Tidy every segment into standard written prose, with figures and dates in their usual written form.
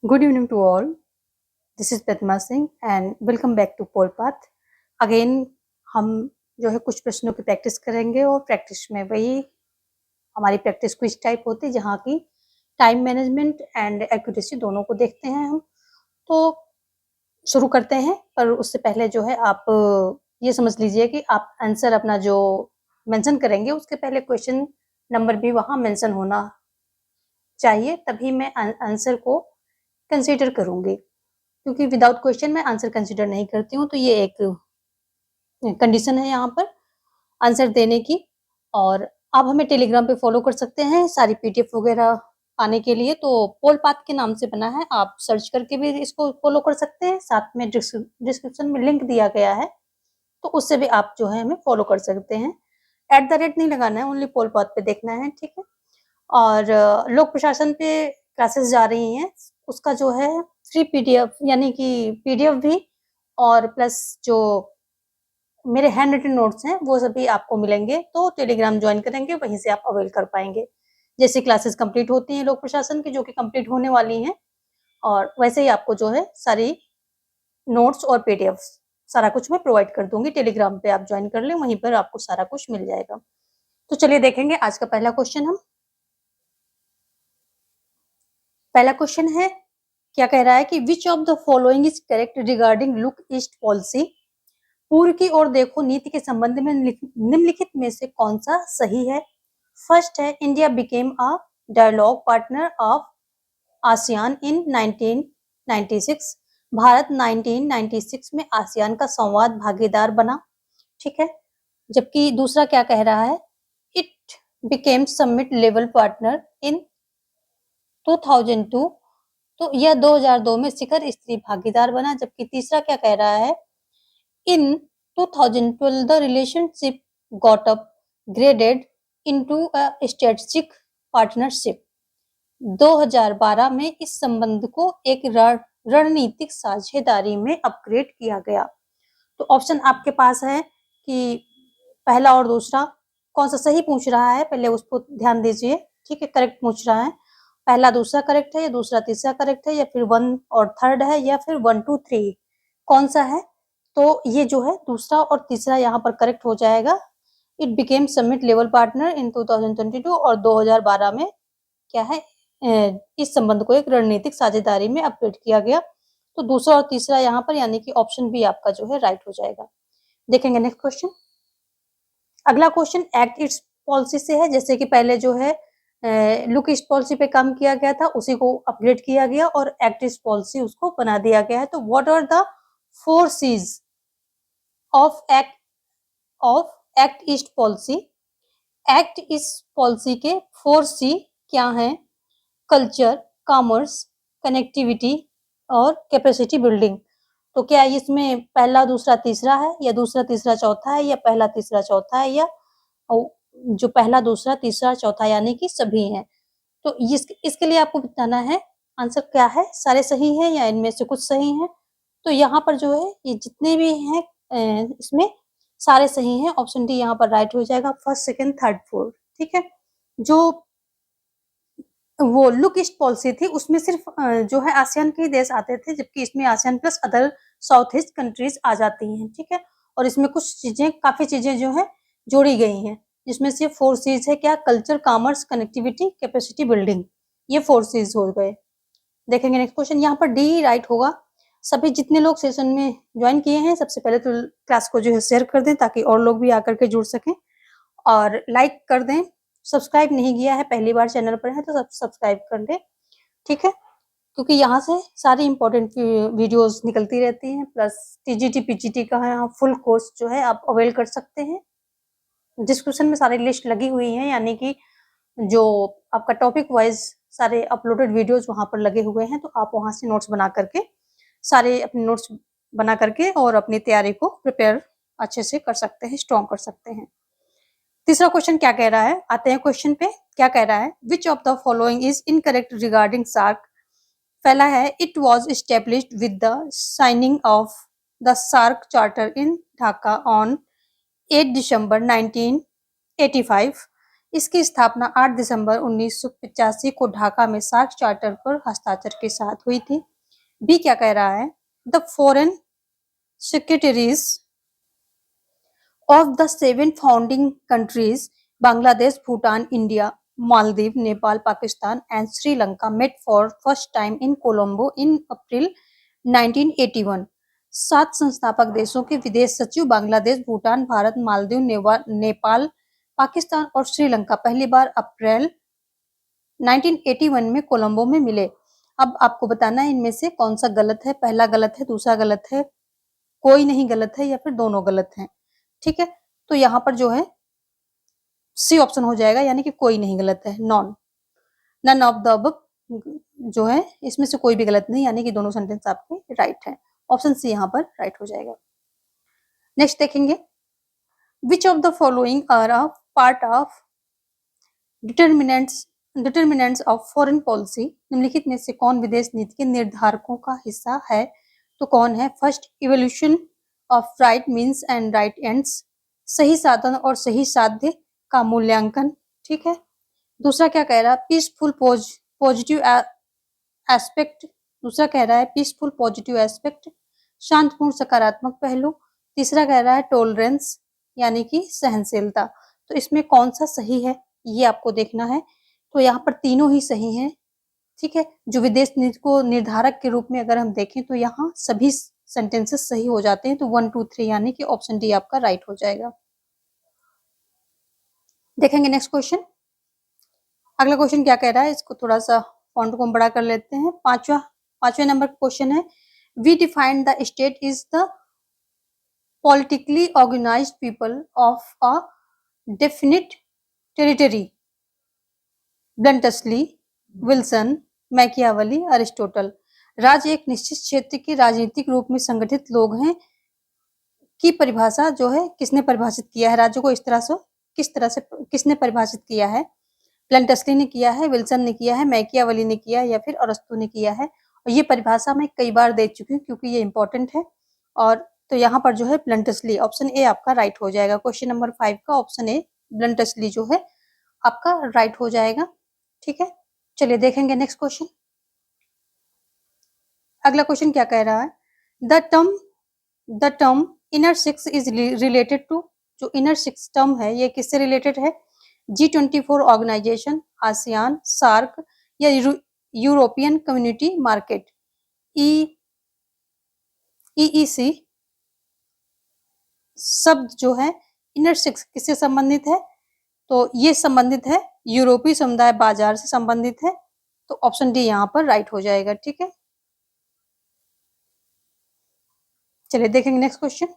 Good evening to all. This is Padma Singh and welcome back to Pole Path. Again हम जो है कुछ प्रश्नों की प्रैक्टिस करेंगे और प्रैक्टिस में वही हमारी प्रैक्टिस क्विज टाइप होती है जहाँ की टाइम मैनेजमेंट एंड एक्यूरेसी दोनों को देखते हैं हम। तो शुरू करते हैं, पर उससे पहले जो है आप ये समझ लीजिए कि आप आंसर अपना जो मेंशन करेंगे उसके पहले क्वेश्चन नंबर भी वहाँ मेंशन होना चाहिए, तभी मैं आंसर को कंसीडर करूंगी, क्योंकि विदाउट क्वेश्चन मैं आंसर कंसीडर नहीं करती हूँ। तो ये एक कंडीशन है यहाँ पर आंसर देने की। और आप हमें टेलीग्राम पे फॉलो कर सकते हैं सारी पीडीएफ वगैरह पाने के लिए। तो पोल पाथ के नाम से बना है, आप सर्च करके भी इसको फॉलो कर सकते हैं। साथ में डिस्क्रिप्शन में लिंक दिया गया है, तो उससे भी आप जो है हमें फॉलो कर सकते हैं। @ नहीं लगाना है, ओनली पोल पाथ पे देखना है, ठीक है। और लोक प्रशासन पे क्लासेस जा रही हैं, उसका जो है फ्री पीडीएफ यानी कि पीडीएफ भी और प्लस जो मेरे हैंड रिटन नोट्स हैं वो सभी आपको मिलेंगे। तो टेलीग्राम ज्वाइन करेंगे, वहीं से आप अवेल कर पाएंगे। जैसे क्लासेस कंप्लीट होती हैं लोक प्रशासन की, जो कि कंप्लीट होने वाली हैं, और वैसे ही आपको जो है सारी नोट्स और पीडीएफ सारा कुछ मैं प्रोवाइड कर दूंगी। टेलीग्राम पे आप ज्वाइन कर लें, वहीं पर आपको सारा कुछ मिल जाएगा। तो चलिए देखेंगे आज का पहला क्वेश्चन। हम पहला क्वेश्चन है, क्या कह रहा है कि विच of the following is correct regarding look east policy. पूर्व की ओर देखो नीति के संबंध में निम्नलिखित में से कौन सा सही है। फर्स्ट है, India became a dialogue partner of ASEAN in 1996। Bharat 1996 में आसियान का संवाद भागीदार बना, ठीक है। जबकि दूसरा क्या कह रहा है, it became summit level partner in 2002। तो यह 2002 में शिखर स्त्री भागीदार बना। जबकि तीसरा क्या कह रहा है, इन 2012 the relationship got upgraded into a strategic partnership। 2012 में इस संबंध को एक रणनीतिक साझेदारी में अपग्रेड किया गया। तो ऑप्शन आपके पास है कि पहला और दूसरा कौन सा सही पूछ रहा है, पहले उसको ध्यान दीजिए, ठीक है। करेक्ट पूछ रहा है, पहला दूसरा करेक्ट है या दूसरा तीसरा करेक्ट है, या फिर 1 और 3rd है, या फिर 1 2 3 कौन सा है। तो ये जो है दूसरा और तीसरा यहाँ पर करेक्ट हो जाएगा। It became summit level partner in 2022 और 2012 में क्या है, इस संबंध को एक रणनीतिक साझेदारी में अपग्रेड किया गया। तो दूसरा और तीसरा यहाँ पर यानी कि ऑप्शन बी आपका जो है राइट हो जाएगा। देखेंगे नेक्स्ट क्वेश्चन। अगला क्वेश्चन एक्ट ईस्ट पॉलिसी से है। जैसे कि पहले जो है लुक ईस्ट पॉलिसी पे काम किया गया था, उसी को अपग्रेड किया गया और एक्ट ईस्ट पॉलिसी उसको बना दिया गया है। तो what are the 4 C's of act east policy. Act east policy के 4 C क्या हैं, कल्चर, कॉमर्स, कनेक्टिविटी और कैपेसिटी बिल्डिंग। तो क्या इसमें पहला दूसरा तीसरा है, या दूसरा तीसरा चौथा है, या पहला तीसरा चौथा है, या जो पहला दूसरा तीसरा चौथा यानी कि सभी हैं। तो इसके लिए आपको बताना है आंसर क्या है, सारे सही हैं या इनमें से कुछ सही हैं। तो यहाँ पर जो है ये जितने भी हैं इसमें सारे सही हैं। ऑप्शन डी यहाँ पर राइट हो जाएगा, फर्स्ट सेकंड थर्ड फोर्थ, ठीक है। जो वो लुक ईस्ट पॉलिसी थी उसमें सिर्फ जो है आसियान के देश आते थे, जबकि इसमें ASEAN plus other south east countries आ जाती हैं, ठीक है। और इसमें कुछ चीजें काफी चीजें जो है जोड़ी गई हैं, जिसमें से 4 C's है क्या, culture, commerce, connectivity, capacity building, ये 4 C's हो गए। देखेंगे नेक्स्ट क्वेश्चन, यहाँ पर डी राइट होगा। सभी जितने लोग सेशन में ज्वाइन किए हैं, सबसे पहले तो क्लास को जो है शेयर कर दें ताकि और लोग भी आकर के जुड़ सकें, और लाइक कर दें। सब्सक्राइब नहीं किया है, पहली बार चैनल पर है तो सब्सक्राइब कर दें, ठीक है, क्योंकि यहाँ से सारी इंपॉर्टेंट वीडियोस निकलती रहती हैं। प्लस टीजीटी पीजीटी का यहाँ फुल कोर्स जो है आप अवेल कर सकते हैं। डिस्क्रिप्शन में सारी लिस्ट लगी हुई है, यानी कि जो आपका टॉपिक वाइज सारे अपलोडेड वीडियोस वहां पर लगे हुए हैं। तो आप वहां से नोट्स बना करके सारे अपने नोट्स बना करके और अपनी तैयारी को प्रिपेयर अच्छे से कर सकते हैं, स्ट्रॉन्ग कर सकते हैं। तीसरा क्वेश्चन क्या कह रहा है, आते हैं क्वेश्चन पे। क्या कह रहा है, which of the following is incorrect regarding SAARC. पहला है, it was established with the signing of the SAARC charter in Dhaka on 8 December 1985। इसकी स्थापना 8 दिसंबर 1985 को ढाका में सार्क चार्टर पर हस्ताक्षर के साथ हुई थी। बी क्या कह रहा है? The foreign secretaries of the 7 founding countries Bangladesh, Bhutan, India, Maldives, Nepal, Pakistan and Sri Lanka met for first time in Colombo in April 1981. 7 संस्थापक देशों के विदेश सचिव बांग्लादेश, भूटान, भारत, मालदीव, नेपाल, पाकिस्तान और श्रीलंका पहली बार अप्रैल 1981 में कोलंबो में मिले। अब आपको बताना है इनमें से कौन सा गलत है। पहला गलत है, दूसरा गलत है, कोई नहीं गलत है या फिर दोनों गलत हैं। ठीक है, तो यहाँ पर जो है सी ऑप्शन हो जाएगा, यानी कि कोई नहीं गलत है, नन ऑफ द अबव जो है इसमें से कोई भी गलत नहीं, यानी कि दोनों सेंटेंस आपके राइट है। ऑप्शन सी यहाँ पर राइट हो जाएगा। नेक्स्ट देखेंगे, which of the following are a part of determinants of foreign policy. निम्नलिखित में से कौन विदेश नीति के निर्धारकों का हिस्सा है? तो कौन है? First, evolution of right means and right ends, सही साधन और सही साध्य का मूल्यांकन। ठीक है, दूसरा क्या कह रहा है? पीसफुल पॉजिटिव एस्पेक्ट, दूसरा कह रहा है पीसफुल पॉजिटिव एस्पेक्ट, शांतपूर्ण सकारात्मक पहलू। तीसरा कह रहा है टॉलरेंस यानी कि सहनशीलता। तो इसमें कौन सा सही है ये आपको देखना है। तो यहाँ पर तीनों ही सही हैं। ठीक है, जो विदेश नीति को निर्धारक के रूप में अगर हम देखें तो यहाँ सभी सेंटेंसेस सही हो जाते हैं। तो 1 2 3 यानी कि ऑप्शन डी आपका राइट हो जाएगा। देखेंगे नेक्स्ट क्वेश्चन। अगला क्वेश्चन क्या कह रहा है, इसको थोड़ा सा फॉन्ट को बड़ा कर लेते हैं। पांचवें नंबर का क्वेश्चन है, we defined the state is the politically organized people of a definite territory. Bluntschli, Wilson, Machiavelli, Aristotle. राज्य एक निश्चित क्षेत्र के राजनीतिक रूप में संगठित लोग हैं की परिभाषा जो है किसने परिभाषित किया है? राज्य को इस तरह से किसने परिभाषित किया है? ब्लंटसली ने किया है, विल्सन ने किया है, मैकियावली ने किया है या फिर अरिस्टो ने किया है। और ये परिभाषा मैं कई बार दे चुकी हूँ क्योंकि ये इंपॉर्टेंट है। और तो यहाँ पर जो है ब्लंटसली, ऑप्शन ए आपका राइट हो जाएगा। क्वेश्चन नंबर 5 का ऑप्शन ए ब्लंटसली जो है आपका राइट हो जाएगा। ठीक है, चलिए देखेंगे नेक्स्ट क्वेश्चन। अगला क्वेश्चन क्या कह रहा है, the term inner six is related to. जो इनर सिक्स टर्म है ये किससे रिलेटेड है? G24 ऑर्गेनाइजेशन, आसियान, सार्क या यूरोपियन कम्युनिटी मार्केट। EEC शब्द जो है इनर सिक्स किससे संबंधित है? तो ये संबंधित है यूरोपीय समुदाय बाजार से संबंधित है। तो ऑप्शन डी यहाँ पर राइट हो जाएगा। ठीक है, चलिए देखेंगे नेक्स्ट क्वेश्चन।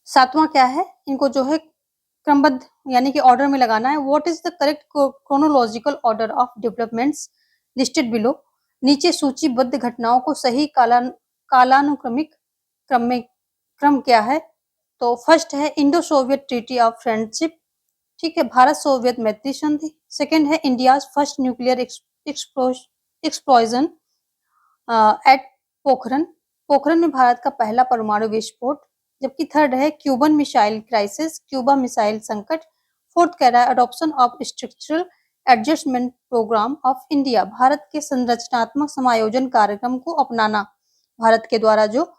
7वां क्या है, इनको जो है क्रमबद्ध यानी कि ऑर्डर में लगाना है। What is the correct chronological order of developments listed below. नीचे सूचीबद्ध घटनाओं को सही कालानुक्रमिक क्रम क्या है? तो फर्स्ट है Indo Soviet treaty of friendship. ठीक है, भारत सोवियत मैत्री संधि। सेकेंड है India first nuclear explosion at Pokhran में भारत का पहला परमाणु विस्फोट। जबकि थर्ड है Cuban missile crisis, Cuba missile संकट। फोर्थ कह रहा है adoption of structural adjustment programme of India, Bharat के संरचनात्मक समायोजन कार्यक्रम को अपनाना। भारत के द्वारा जो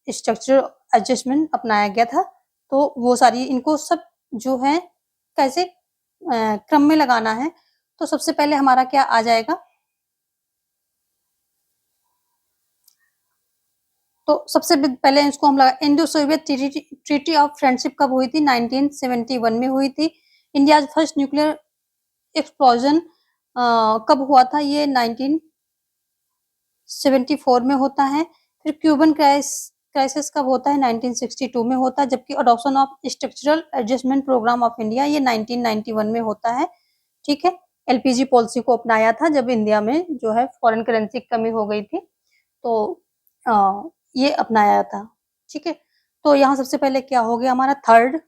स्ट्रक्चरल एडजस्टमेंट अपनाया गया था, तो वो सारी इनको सब जो है कैसे क्रम में लगाना है। तो सबसे पहले हमारा क्या आ जाएगा, तो सबसे पहले इसको हम लगा Indo Soviet treaty of friendship कब हुई थी? 1971 में हुई थी। इंडिया फर्स्ट न्यूक्लियर एक्सप्लोजन कब हुआ था? ये 1974 में होता है। फिर क्यूबन क्राइसिस कब होता है? 1962 में होता है। जबकि adoption of structural adjustment programme of India ये 1991 में होता है। ठीक है, एलपीजी पॉलिसी को अपनाया था जब इंडिया में जो है फॉरेन करेंसी की कमी हो गई थी, तो ये अपनाया था। ठीक है, तो यहाँ सबसे पहले क्या हो गया हमारा थर्ड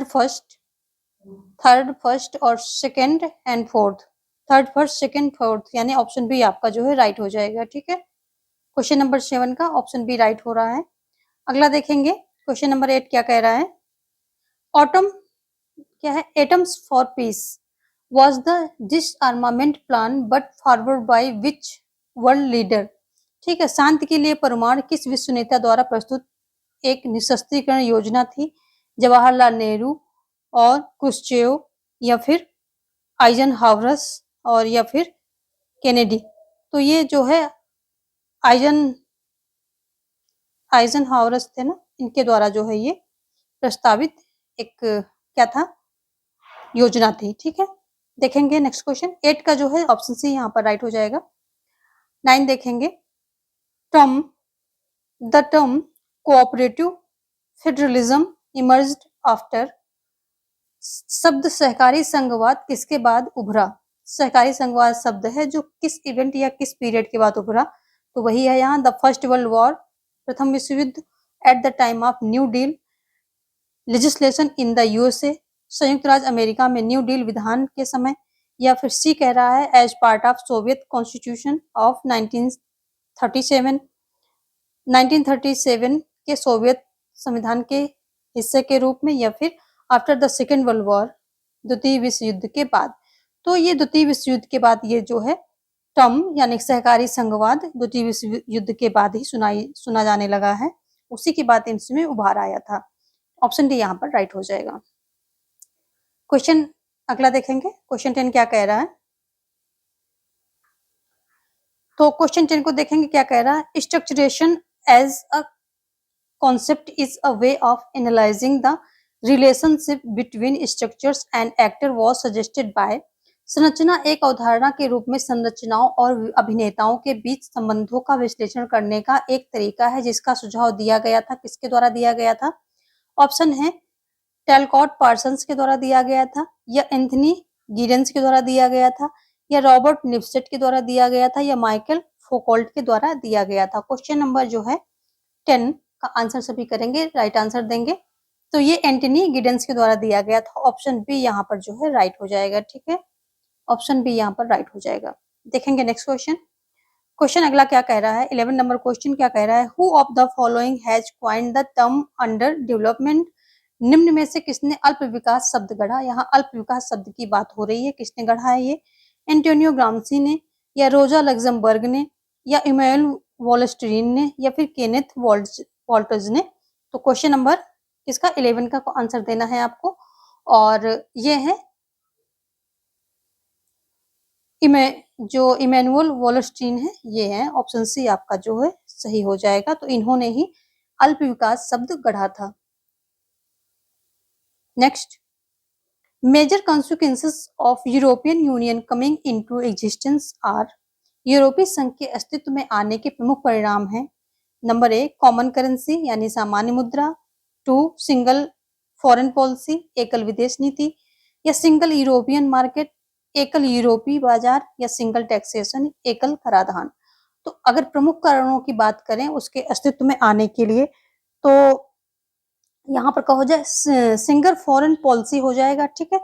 फर्स्ट और second and fourth. Third first second fourth यानी ऑप्शन बी आपका जो है राइट हो जाएगा। ठीक है, क्वेश्चन नंबर 7 का ऑप्शन बी राइट हो रहा है। अगला देखेंगे क्वेश्चन नंबर 8 क्या कह रहा है, ऑटम क्या है? Atoms for piece was the disarmament plan but forward by which world leader? ठीक है, शांति के लिए परमाणु किस विश्व नेता द्वारा प्रस्तुत एक निशस्त्रीकरण योजना थी? जवाहरलाल नेहरू और क्रुश्चेव या फिर आइजनहावरस और या फिर केनेडी? तो ये जो है आइजनहावरस थे ना, इनके द्वारा जो है ये प्रस्तावित एक क्या था? योजना थी। ठीक है, देखेंगे नेक्स्ट क्वेश्चन। 8 का जो है ऑप्शन सी यहाँ पर राइट हो जाएगा। 9 देखेंगे। The term cooperative federalism emerged after. शब्द सहकारी संघवाद किसके बाद उभरा? सहकारी संघवाद शब्द है जो किस इवेंट या किस पीरियड के बाद उभरा? तो वही है यहाँ द फर्स्ट वर्ल्ड वॉर, प्रथम विश्व युद्ध, at the time of new deal legislation in the USA, संयुक्त राज्य अमेरिका में न्यू डील विधान के समय, या फिर सी कह रहा है as part of Soviet constitution of 1937 1937 के सोवियत संविधान के हिस्से के रूप में, या फिर after the second world war, द्वितीय विश्व युद्ध के बाद। तो ये द्वितीय विश्व युद्ध के बाद ये जो है टर्म यानी सहकारी संघवाद द्वितीय विश्व युद्ध के बाद ही सुना जाने लगा है, उसी के बाद इसमें उभार आया था। ऑप्शन डी यहाँ पर राइट हो जाएगा। क्वेश्चन अगला देखेंगे। क्वेश्चन 10 क्या कह रहा है? तो क्वेश्चन 10 को देखेंगे क्या कह रहा है। Structuration as a concept is a way of analyzing the relationship between structures and actor was suggested by। संरचना एक अवधारणा के रूप में संरचनाओं और अभिनेताओं के बीच संबंधों का विश्लेषण करने का एक तरीका है जिसका सुझाव दिया गया था। किसके द्वारा दिया गया था? ऑप्शन है टेलकॉट पार्सन्स के द्वारा दिया गया था, या एंथनी गिडेंस के द्वारा दिया गया था, या रॉबर्ट निफ्सेट के द्वारा दिया गया था, या माइकल फोकोल्ट के द्वारा दिया गया था। क्वेश्चन नंबर जो है 10 का आंसर सभी करेंगे, राइट आंसर देंगे। तो ये एंटनी गिडेंस के द्वारा दिया गया था। ऑप्शन बी यहाँ पर जो है राइट हो जाएगा। ठीक है, ऑप्शन बी यहाँ पर राइट हो जाएगा। देखेंगे नेक्स्ट क्वेश्चन। क्वेश्चन अगला क्या कह रहा है? 11 नंबर क्वेश्चन क्या कह रहा है? Who of the following has coined the term under development. निम्न में से किसने अल्प विकास शब्द गढ़ा? यहाँ अल्प विकास शब्द की बात हो रही है। किसने गढ़ा है ये? एंटोनियो ग्राम्सी ने, या रोजा लग्जमबर्ग ने, या इमैनुअल वॉलस्टीन ने, या फिर केनेथ वॉल्टर्स ने। तो क्वेश्चन नंबर किसका 11 का आंसर देना है आपको, और ये है जो इमैनुअल वॉलस्टीन है, ये है ऑप्शन सी आपका जो है सही हो जाएगा। तो इन्होंने ही अल्प विकास शब्द गढ़ा था। Next, major consequences of European union coming into existence are. यूरोपीय संघ के अस्तित्व में आने के प्रमुख परिणाम हैं। नंबर 1 कॉमन करेंसी यानी सामान्य मुद्रा, 2 सिंगल फॉरेन पॉलिसी एकल विदेश नीति, या सिंगल यूरोपियन मार्केट एकल यूरोपीय बाजार, या सिंगल टैक्सेशन एकल कराधान। तो अगर प्रमुख कारणों की बात करें उसके अस्तित्व में आने के लिए, तो यहाँ पर कहो जाए सिंगल फॉरेन पॉलिसी हो जाएगा। ठीक है,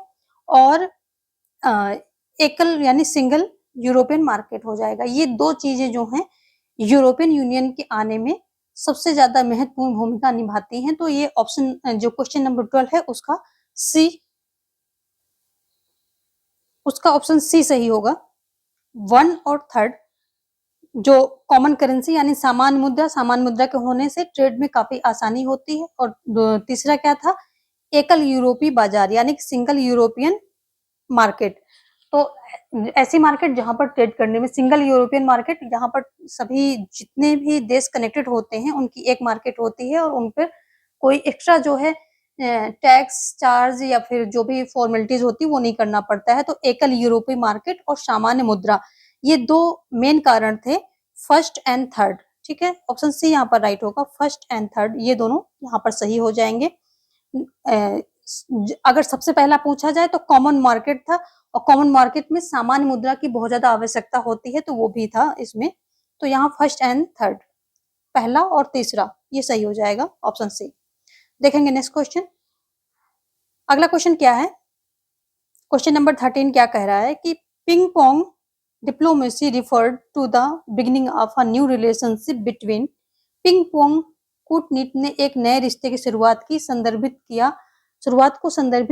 और एकल यानी सिंगल यूरोपियन मार्केट हो जाएगा। ये दो चीजें जो हैं यूरोपियन यूनियन के आने में सबसे ज्यादा महत्वपूर्ण भूमिका निभाती हैं। तो ये ऑप्शन जो क्वेश्चन नंबर 12 है उसका ऑप्शन सी सही होगा। 1 और 3 जो कॉमन करेंसी यानी सामान्य मुद्रा के होने से ट्रेड में काफी आसानी होती है, और तीसरा क्या था? एकल यूरोपीय बाजार यानी सिंगल यूरोपियन मार्केट। तो ऐसी मार्केट जहां पर ट्रेड करने में सिंगल यूरोपियन मार्केट, जहां पर सभी जितने भी देश कनेक्टेड होते हैं उनकी एक मार्केट होती है, और उन पर कोई एक्स्ट्रा जो है टैक्स चार्ज या फिर जो भी फॉर्मेलिटीज होती है वो नहीं करना पड़ता है। तो एकल यूरोपीय मार्केट और सामान्य मुद्रा, ये दो मेन कारण थे, फर्स्ट एंड थर्ड। ठीक है, ऑप्शन सी यहाँ पर राइट होगा। फर्स्ट एंड थर्ड ये दोनों यहाँ पर सही हो जाएंगे। अगर सबसे पहला पूछा जाए तो कॉमन मार्केट था, और कॉमन मार्केट में सामान्य मुद्रा की बहुत ज्यादा आवश्यकता होती है, तो वो भी था इसमें। तो यहाँ फर्स्ट एंड थर्ड, पहला और तीसरा, ये सही हो जाएगा ऑप्शन सी। देखेंगे नेक्स्ट क्वेश्चन। अगला क्वेश्चन क्या है? क्वेश्चन नंबर 13 क्या कह रहा है कि ping pong diplomacy referred to the beginning of a new relationship between. Ping pong कूटनीति ने एक नए रिश्ते की शुरुआत को संदर्भित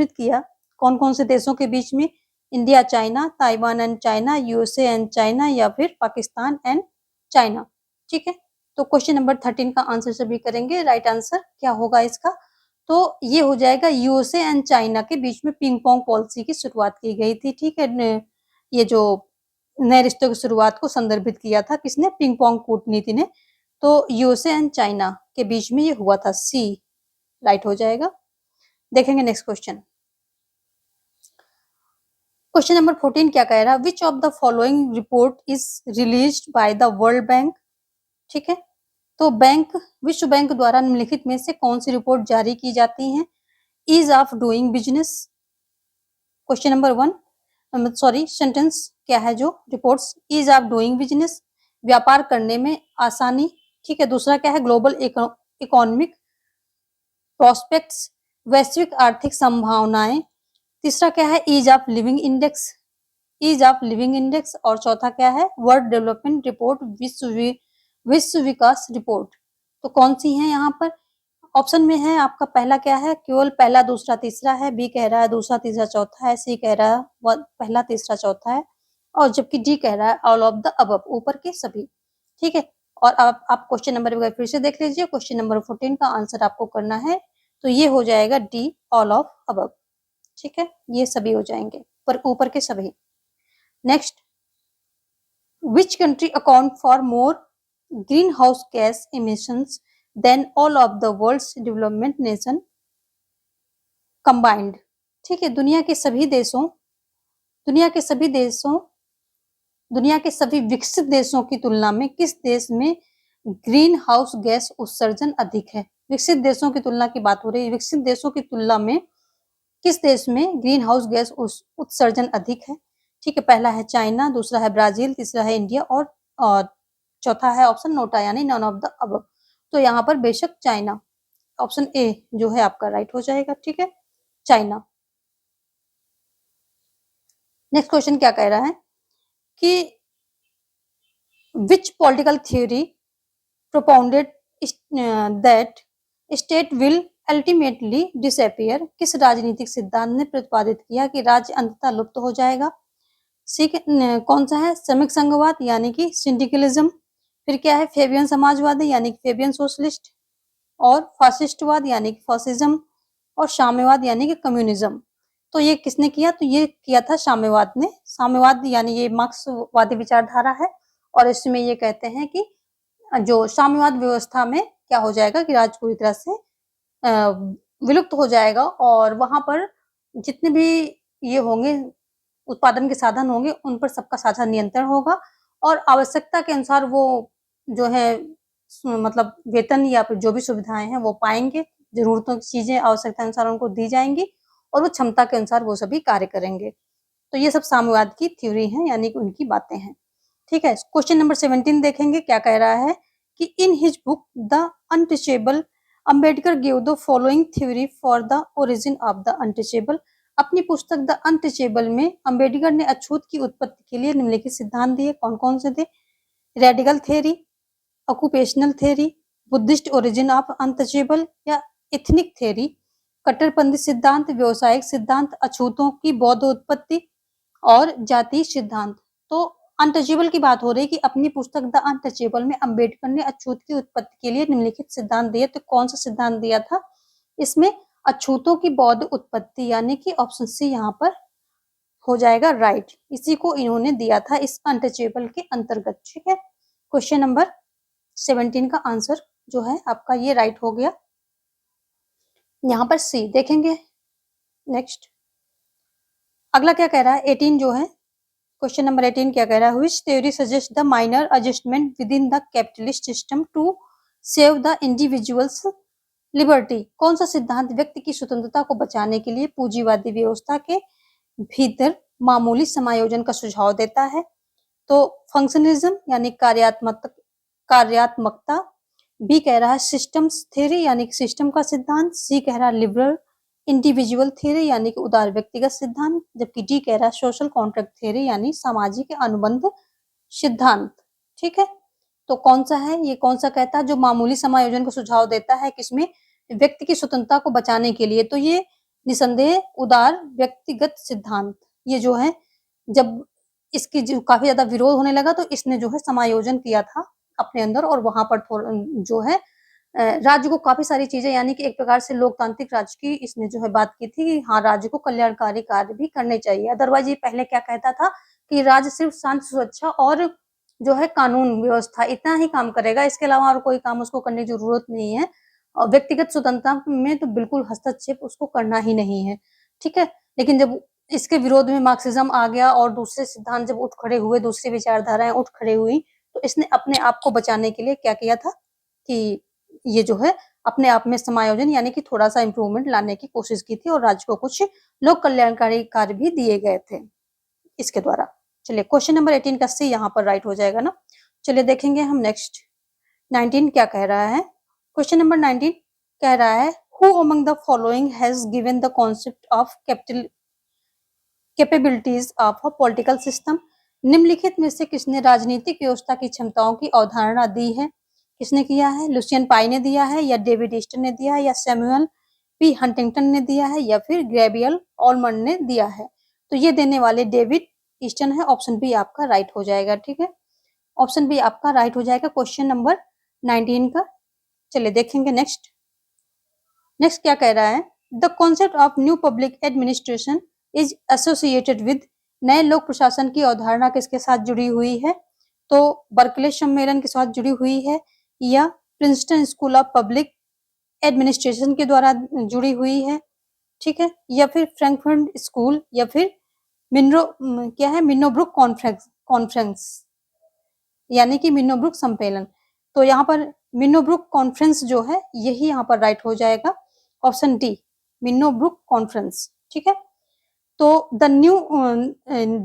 किया कौन कौन से देशों के बीच में? India China, Taiwan and China, USA and China, या फिर पाकिस्तान एंड चाइना। ठीक है, तो क्वेश्चन नंबर 13 का आंसर सभी करेंगे। राइट आंसर क्या होगा इसका? तो ये हो जाएगा यूएसए एंड चाइना के बीच में पिंग पोंग पॉलिसी की शुरुआत की गई थी। ठीक है, ये जो नए रिश्तों की शुरुआत को संदर्भित किया था किसने? पिंग पोंग कूटनीति ने। तो यूएसए एंड चाइना के बीच में ये हुआ था। सी राइट हो जाएगा। देखेंगे नेक्स्ट क्वेश्चन। क्वेश्चन नंबर 14 क्या कह रहा है? Which of the following report is released by the world bank? ठीक है, तो विश्व बैंक द्वारा निम्नलिखित में से कौन सी रिपोर्ट जारी की जाती है? Ease of doing business. Question number 1 sentence क्या है जो reports? Ease of doing business, व्यापार करने में आसानी। ठीक है, दूसरा क्या है? ग्लोबल इकोनॉमिक प्रोस्पेक्ट्स, वैश्विक आर्थिक संभावनाएं। तीसरा क्या है? Ease of living index, ease of living index. और चौथा क्या है? वर्ल्ड डेवलपमेंट रिपोर्ट, विश्व विकास रिपोर्ट। तो कौन सी है यहाँ पर? ऑप्शन में है आपका पहला क्या है? केवल पहला दूसरा तीसरा है। बी कह रहा है दूसरा तीसरा चौथा है। सी कह रहा है पहला तीसरा चौथा है। और जबकि डी कह रहा है ऑल ऑफ द अबव, ऊपर के सभी। ठीक है, और अब आप क्वेश्चन नंबर फिर से देख लीजिए। क्वेश्चन नंबर 14 का आंसर आपको करना है, तो ये हो जाएगा डी ऑल ऑफ अबव। ठीक है, ये सभी हो जाएंगे पर ऊपर के सभी। Next, which country account for more green house gas emissions than all of the world's development nation combined? ठीक है, दुनिया के सभी विकसित देशों की तुलना में किस देश में ग्रीन हाउस गैस उत्सर्जन अधिक है? विकसित देशों की तुलना की बात हो रही है। विकसित देशों की तुलना में किस देश में ग्रीन हाउस गैस उत्सर्जन अधिक है? ठीक है, पहला है चाइना, दूसरा है ब्राजील, तीसरा है इंडिया और चौथा है ऑप्शन नोटा यानी नन ऑफ द अबव। तो यहाँ पर बेशक चाइना, ऑप्शन ए जो है आपका राइट हो जाएगा। ठीक है, चाइना। नेक्स्ट क्वेश्चन क्या कह रहा है कि विच political theory propounded that state will ultimately disappear? किस राजनीतिक सिद्धांत ने प्रतिपादित किया कि राज्य अंततः लुप्त हो जाएगा? कौन सा है? श्रमिक संघवाद यानी कि सिंडिकलिज्म। फिर क्या है? फेबियन समाजवादी यानी कि फेबियन सोशलिस्ट। और फासिस्टवाद यानी कि फासिज्म। और साम्यवाद यानी कि कम्युनिज्म। तो ये किसने किया? तो ये किया था साम्यवाद ने। साम्यवाद यानी ये मार्क्सवादी विचारधारा है और इसमें ये कहते हैं कि जो साम्यवाद व्यवस्था में क्या हो जाएगा कि राज्य पूरी तरह से विलुप्त हो जाएगा और वहां पर जितने भी ये होंगे उत्पादन के साधन होंगे उन पर सबका साझा नियंत्रण होगा और आवश्यकता के अनुसार वो जो है मतलब वेतन या फिर जो भी सुविधाएं हैं वो पाएंगे। जरूरतों की चीजें आवश्यकता अनुसार उनको दी जाएंगी और वो क्षमता के अनुसार वो सभी कार्य करेंगे। तो ये सब साम्यवाद की थ्योरी है यानी कि उनकी बातें हैं। ठीक है, क्वेश्चन नंबर 17 देखेंगे क्या कह रहा है कि in his book the untouchable Ambedkar give the following theory for the origin of the untouchable. अपनी पुस्तक द अनटचेबल में अंबेडकर ने अछूत की उत्पत्ति के लिए निम्नलिखित सिद्धांत दिए। कौन कौन से थे? Radical theory, occupational theory, Buddhist origin of untouchable या एथनिक थ्योरी, कट्टरपंथी सिद्धांत, व्यवसायिक सिद्धांत, अछूतों की बौद्ध उत्पत्ति और जातीय सिद्धांत। तो अनटचेबल की बात हो रही है कि अपनी पुस्तक द अनटचेबल में अंबेडकर ने अछूत की उत्पत्ति के लिए निम्नलिखित सिद्धांत दिए। तो कौन सा सिद्धांत दिया था? इसमें अछूतों की बौद्ध उत्पत्ति यानी कि ऑप्शन सी यहाँ पर हो जाएगा राइट। इसी को इन्होंने दिया था इस अनटचेबल के अंतर्गत। ठीक है, क्वेश्चन नंबर 17 का आंसर जो है आपका ये राइट हो गया। यहाँ पर सी देखेंगे। नेक्स्ट अगला क्या कह रहा है? 18 जो है क्वेश्चन नंबर 18 क्या कह रहा है? Which theory suggest the minor adjustment within the capitalist system to save the individual's liberty. कौन सा सिद्धांत व्यक्ति की स्वतंत्रता को बचाने के लिए पूंजीवादी व्यवस्था के भीतर मामूली समायोजन का सुझाव देता है? तो फंक्शनलिज्म यानी कार्यात्मकता। बी कह रहा है सिस्टम्स थ्योरी यानी कि सिस्टम का सिद्धांत। सी कह रहा है लिबरल इंडिविजुअल थ्योरी यानी कि उदार व्यक्तिगत सिद्धांत। जबकि डी कह रहा है सोशल कॉन्ट्रैक्ट थ्योरी यानी सामाजिक अनुबंध सिद्धांत। ठीक है, तो कौन सा है? ये कौन सा कहता है जो मामूली समायोजन को सुझाव देता है किसमें? व्यक्ति की स्वतंत्रता को बचाने के लिए। तो ये निसंदेह उदार व्यक्तिगत सिद्धांत। ये जो है जब इसकी जो काफी ज्यादा विरोध होने लगा तो इसने जो है समायोजन किया था अपने अंदर और वहां पर जो है राज्य को काफी सारी चीजें यानी कि एक प्रकार से लोकतांत्रिक राज्य की इसने जो है बात की थी कि हाँ राज्य को कल्याणकारी कार्य भी करने चाहिए। अदरवाइज ये पहले क्या कहता था कि राज्य सिर्फ शांति सुरक्षा और जो है कानून व्यवस्था इतना ही काम करेगा, इसके अलावा और कोई काम उसको करने की जरूरत नहीं है। और व्यक्तिगत स्वतंत्रता में तो बिल्कुल हस्तक्षेप उसको करना ही नहीं है, ठीक है। लेकिन जब इसके विरोध में मार्क्सिज्म आ गया और दूसरे सिद्धांत जब उठ खड़े हुए, दूसरी विचारधाराएं उठ खड़े हुई, तो इसने अपने आप को बचाने के लिए क्या किया था कि ये जो है अपने आप में समायोजन यानी कि थोड़ा सा इम्प्रूवमेंट लाने की कोशिश की थी और राज्य को कुछ लोक कल्याणकारी कार्य भी दिए गए थे इसके द्वारा। चलिए क्वेश्चन नंबर 18 का सी यहाँ पर राइट हो जाएगा ना। चलिए देखेंगे हम नेक्स्ट 19 क्या कह रहा है। क्वेश्चन नंबर 19 कह रहा है who among the following has given the concept of capabilities of a political system. निम्नलिखित में से किसने राजनीतिक व्यवस्था की क्षमताओं की अवधारणा दी है? किसने किया है? लुसियन पाई ने दिया है या डेविड ईस्टन ने दिया है या सैमुअल पी हंटिंगटन ने दिया है या फिर गैब्रियल ऑलमंड ने दिया है? तो ये देने वाले डेविड ईस्टन है। ऑप्शन बी आपका राइट हो जाएगा, ठीक है। ऑप्शन बी आपका राइट हो जाएगा क्वेश्चन नंबर 19 का। चलिए देखेंगे नेक्स्ट क्या कह रहा है। The concept of new public administration is associated with. नए लोक प्रशासन की अवधारणा किसके साथ जुड़ी हुई है? तो बर्कले सम्मेलन के साथ जुड़ी हुई है या Princeton school of public administration के द्वारा जुड़ी हुई है, ठीक है, या फिर फ्रैंकफर्ट स्कूल या फिर मिन्नोब्रुक कॉन्फ्रेंस यानी कि मिन्नोब्रुक सम्मेलन। तो यहाँ पर मिन्नोब्रुक कॉन्फ्रेंस जो है यही यहाँ पर राइट हो जाएगा, ऑप्शन डी मिन्नोब्रुक कॉन्फ्रेंस, ठीक है। तो द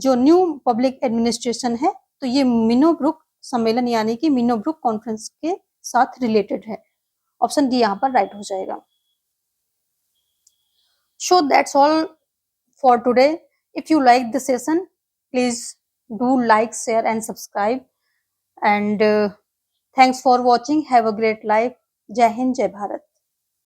जो न्यू पब्लिक एडमिनिस्ट्रेशन है तो ये मिन्नोब्रुक सम्मेलन यानी कि मिन्नोब्रुक कॉन्फ्रेंस के साथ रिलेटेड है। ऑप्शन डी यहाँ पर राइट हो जाएगा। So that's all for today. If you like the session, please do like, share and subscribe. And thanks for watching. Have a great life. Jai Hind, Jai Bharat.